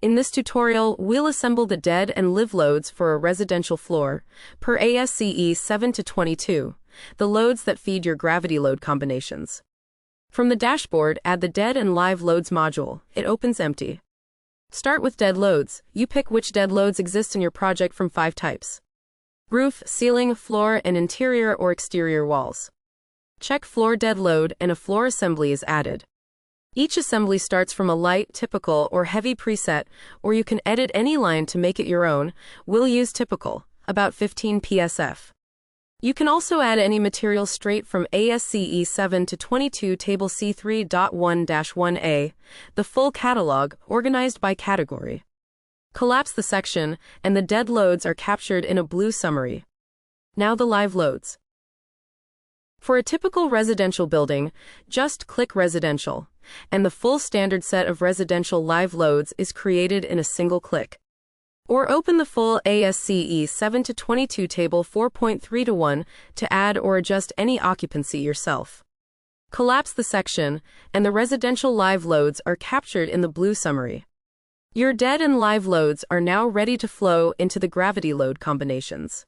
In this tutorial, we'll assemble the dead and live loads for a residential floor, per ASCE 7-22, the loads that feed your gravity load combinations. From the dashboard, add the dead and live loads module. It opens empty. Start with dead loads. You pick which dead loads exist in your project from 5 types: roof, ceiling, floor, and interior or exterior walls. Check floor dead load and a floor assembly is added. Each assembly starts from a light, typical, or heavy preset, or you can edit any line to make it your own. We'll use typical, about 15 psf. You can also add any material straight from ASCE 7-22 Table C3.1-1a, the full catalog, organized by category. Collapse the section, and the dead loads are captured in a blue summary. Now the live loads. For a typical residential building, just click Residential, and the full standard set of residential live loads is created in a single click. Or open the full ASCE 7-22 Table 4.3-1 to add or adjust any occupancy yourself. Collapse the section, and the residential live loads are captured in the blue summary. Your dead and live loads are now ready to flow into the gravity load combinations.